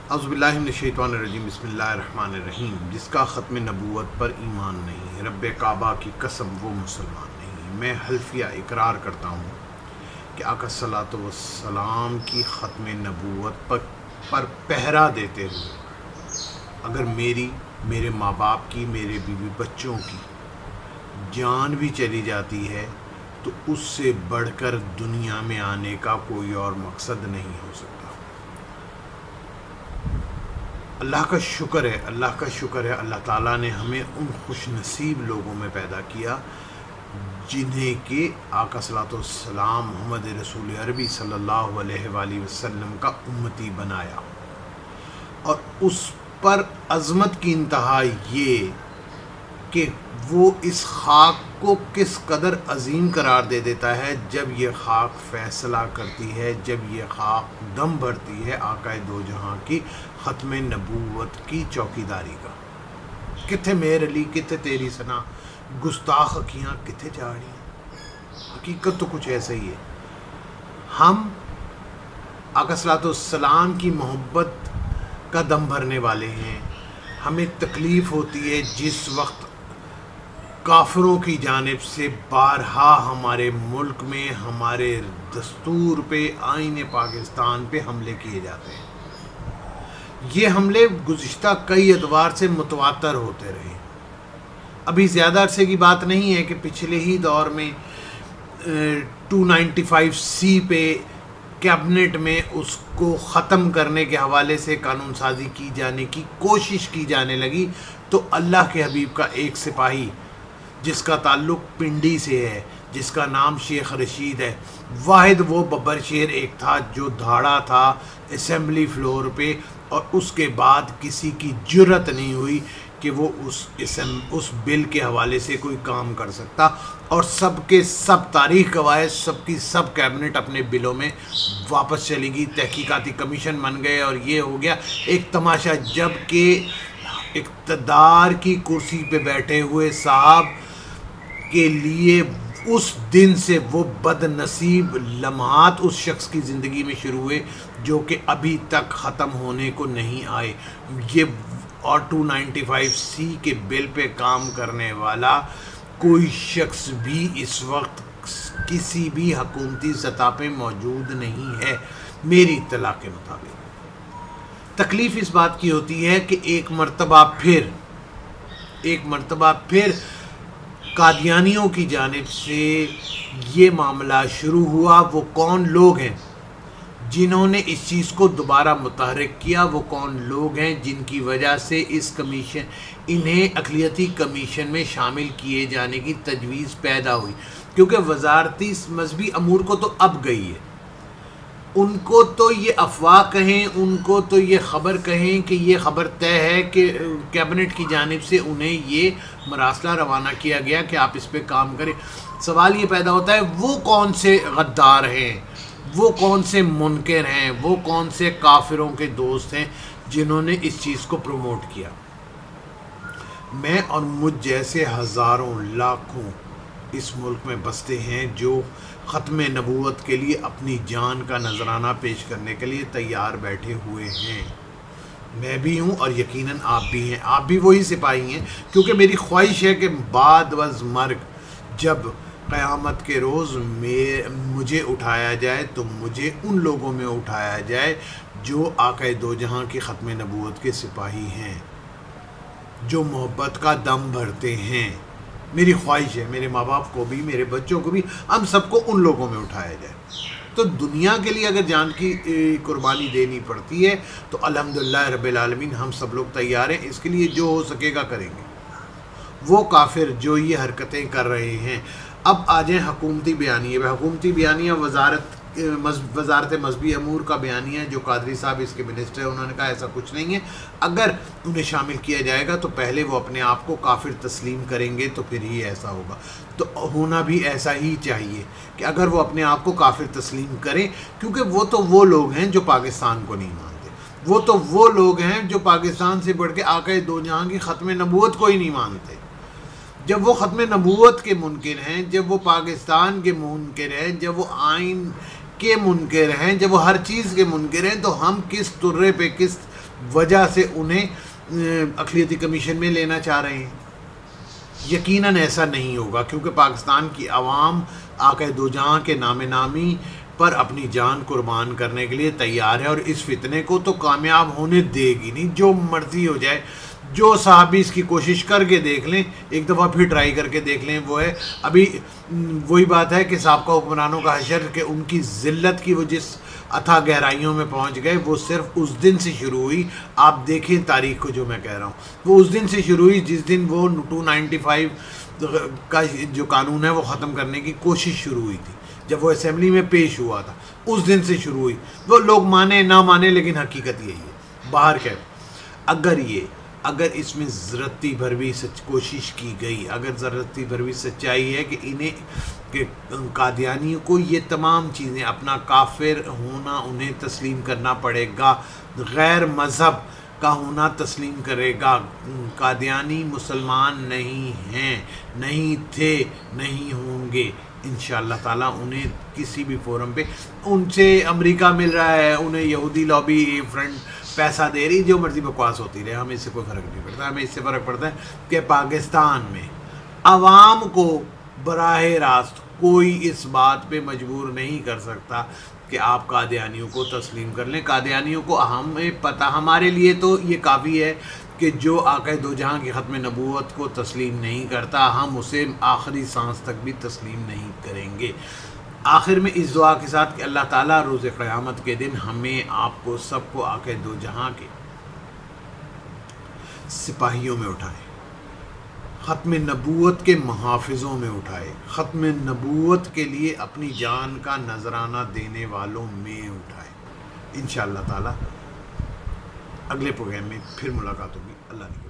اعوذ باللہ من الشیطان الرجیم، بسم اللہ الرحمن الرحیم۔ جس کا ختم نبوت پر ایمان نہیں، رب کعبہ کی قسم وہ مسلمان نہیں۔ میں حلفیہ اقرار کرتا ہوں کہ آقا صلی اللہ علیہ وسلم کی ختم نبوت پر پہرا دیتے ہوئے اگر میرے ماں باپ کی، میرے بیوی بچوں کی جان بھی چلی جاتی ہے تو اس سے بڑھ کر دنیا میں آنے کا کوئی اور مقصد نہیں ہو سکتا۔ اللہ کا شکر ہے اللہ تعالیٰ نے ہمیں ان خوش نصیب لوگوں میں پیدا کیا جنہیں کہ آقا صلی اللہ علیہ وسلم محمد رسول عربی صلی اللہ علیہ وآلہ وسلم کا امتی بنایا، اور اس پر عظمت کی انتہا یہ کہ وہ اس خاک کو کس قدر عظیم قرار دے دیتا ہے جب یہ خاک فیصلہ کرتی ہے، جب یہ خاک دم بھرتی ہے آقا دو جہاں کی ختم نبوت کی چوکیداری کا۔ کتھے میر علی، کتھے تیری ثنا، گستاخ اکھیاں کتھے جاڑیاں۔ حقیقت تو کچھ ایسا ہی ہے۔ ہم آقا صلی اللہ علیہ وسلم کی محبت کا دم بھرنے والے ہیں۔ ہمیں تکلیف ہوتی ہے جس وقت کافروں کی جانب سے بارہا ہمارے ملک میں، ہمارے دستور پہ، آئین پاکستان پہ حملے کیے جاتے ہیں۔ یہ حملے گزشتہ کئی ادوار سے متواتر ہوتے رہے۔ ابھی زیادہ عرصے کی بات نہیں ہے کہ پچھلے ہی دور میں 295C پہ کیبنٹ میں اس کو ختم کرنے کے حوالے سے قانون سازی کی جانے کی کوشش کی جانے لگی، تو اللہ کے حبیب کا ایک سپاہی جس کا تعلق پنڈی سے ہے، جس کا نام شیخ رشید ہے، واحد وہ ببر شیر ایک تھا جو دھاڑا تھا اسمبلی فلور پہ، اور اس کے بعد کسی کی جرت نہیں ہوئی کہ وہ اس بل کے حوالے سے کوئی کام کر سکتا، اور سب کے سب تاریخ گواہ، سب کی سب کیبنٹ اپنے بلوں میں واپس چلی گئی، تحقیقاتی کمیشن بن گئے، اور یہ ہو گیا ایک تماشا، جب کہ اقتدار کی کرسی پہ بیٹھے ہوئے صاحب کے لیے اس دن سے وہ بد نصیب لمحات اس شخص کی زندگی میں شروع ہوئے جو کہ ابھی تک ختم ہونے کو نہیں آئے۔ یہ اور 295C کے بل پہ کام کرنے والا کوئی شخص بھی اس وقت کسی بھی حکومتی سطح پہ موجود نہیں ہے میری اطلاع کے مطابق۔ تکلیف اس بات کی ہوتی ہے کہ ایک مرتبہ پھر قادیانیوں کی جانب سے یہ معاملہ شروع ہوا۔ وہ کون لوگ ہیں جنہوں نے اس چیز کو دوبارہ متحرک کیا؟ وہ کون لوگ ہیں جن کی وجہ سے انہیں اقلیتی کمیشن میں شامل کیے جانے کی تجویز پیدا ہوئی؟ کیونکہ وزارتی مذہبی امور کو تو اب گئی ہے، ان کو تو یہ افواہ کہیں، ان کو تو یہ خبر کہیں کہ یہ خبر طے ہے کہ کیبنٹ کی جانب سے انہیں یہ مراسلہ روانہ کیا گیا کہ آپ اس پہ کام کریں۔ سوال یہ پیدا ہوتا ہے وہ کون سے غدار ہیں، وہ کون سے منکر ہیں، وہ کون سے کافروں کے دوست ہیں جنہوں نے اس چیز کو پروموٹ کیا؟ میں اور مجھ جیسے ہزاروں لاکھوں اس ملک میں بستے ہیں جو ختم نبوت کے لیے اپنی جان کا نذرانہ پیش کرنے کے لیے تیار بیٹھے ہوئے ہیں۔ میں بھی ہوں اور یقیناً آپ بھی ہیں، آپ بھی وہی سپاہی ہیں، کیونکہ میری خواہش ہے کہ بعد از مرگ جب قیامت کے روز مجھے اٹھایا جائے تو مجھے ان لوگوں میں اٹھایا جائے جو آقا دو جہاں کی ختم نبوت کے سپاہی ہیں، جو محبت کا دم بھرتے ہیں۔ میری خواہش ہے میرے ماں باپ کو بھی، میرے بچوں کو بھی، ہم سب کو ان لوگوں میں اٹھایا جائے۔ تو دنیا کے لیے اگر جان کی قربانی دینی پڑتی ہے تو الحمدللہ رب العالمین ہم سب لوگ تیار ہیں، اس کے لیے جو ہو سکے گا کریں گے۔ وہ کافر جو یہ حرکتیں کر رہے ہیں، اب آ جائیں حکومتی بیانیے پہ۔ حکومتی بیانیہ وزارت مذہبی امور کا بیانیہ ہے، جو قادری صاحب اس کے منسٹر ہیں، انہوں نے کہا ایسا کچھ نہیں ہے، اگر انہیں شامل کیا جائے گا تو پہلے وہ اپنے آپ کو کافر تسلیم کریں گے تو پھر ہی ایسا ہوگا۔ تو ہونا بھی ایسا ہی چاہیے کہ اگر وہ اپنے آپ کو کافر تسلیم کریں، کیونکہ وہ تو وہ لوگ ہیں جو پاکستان کو نہیں مانتے، وہ تو وہ لوگ ہیں جو پاکستان سے بڑھ کے آقا دو جہاں کی ختم نبوت کو ہی نہیں مانتے۔ جب وہ ختم نبوت کے منکر ہیں، جب وہ پاکستان کے منکر ہیں، جب وہ آئین کے منکر ہیں، جب وہ ہر چیز کے منکر ہیں، تو ہم کس طرح پہ، کس وجہ سے انہیں اقلیتی کمیشن میں لینا چاہ رہے ہیں. یقیناً ایسا نہیں ہوگا، کیونکہ پاکستان کی عوام آقا دو جہاں کے نام نامی پر اپنی جان قربان کرنے کے لیے تیار ہے، اور اس فتنے کو تو کامیاب ہونے دے گی نہیں. جو مرضی ہو جائے، جو صحابی اس کی کوشش کر کے دیکھ لیں، ایک دفعہ پھر ٹرائی کر کے دیکھ لیں. وہ ہے ابھی وہی بات ہے کہ سابقہ حکمرانوں کا حشر، کہ ان کی ذلت کی وہ جس اتھا گہرائیوں میں پہنچ گئے، وہ صرف اس دن سے شروع ہوئی. آپ دیکھیں تاریخ کو، جو میں کہہ رہا ہوں وہ اس دن سے شروع ہوئی جس دن وہ 295 کا جو قانون ہے وہ ختم کرنے کی کوشش شروع ہوئی تھی، جب وہ اسمبلی میں پیش ہوا تھا. اس دن سے شروع ہوئی. وہ لوگ مانے نہ مانے، لیکن حقیقت یہی ہے. باہر کہ اگر اس میں ذرتی بھر بھی کوشش کی گئی، اگر ذرتی بھر بھی سچائی ہے کہ قادیانیوں کو یہ تمام چیزیں، اپنا کافر ہونا انہیں تسلیم کرنا پڑے گا، غیر مذہب کا ہونا تسلیم کرے گا. قادیانی مسلمان نہیں ہیں، نہیں تھے، نہیں ہوں گے. انشاءاللہ تعالیٰ انہیں کسی بھی فورم پہ، ان سے امریکہ مل رہا ہے، انہیں یہودی لابی فرنٹ پیسہ دے رہی، جو مرضی بکواس ہوتی رہے، ہمیں اس سے کوئی فرق نہیں پڑتا. ہمیں اس سے فرق پڑتا ہے کہ پاکستان میں عوام کو براہ راست کوئی اس بات پہ مجبور نہیں کر سکتا کہ آپ قادیانیوں کو تسلیم کر لیں. قادیانیوں کو ہمیں پتہ، ہمارے لیے تو یہ کافی ہے کہ جو آقا دو جہاں کی ختم نبوت کو تسلیم نہیں کرتا، ہم اسے آخری سانس تک بھی تسلیم نہیں کریں گے. آخر میں اس دعا کے ساتھ کہ اللہ تعالیٰ روز قیامت کے دن ہمیں، آپ کو، سب کو آقا دو جہاں کے سپاہیوں میں اٹھائے، ختم نبوت کے محافظوں میں اٹھائے، ختم نبوت کے لیے اپنی جان کا نذرانہ دینے والوں میں اٹھائے. انشاءاللہ تعالیٰ اگلے پروگرام میں پھر ملاقات ہوگی. اللہ نے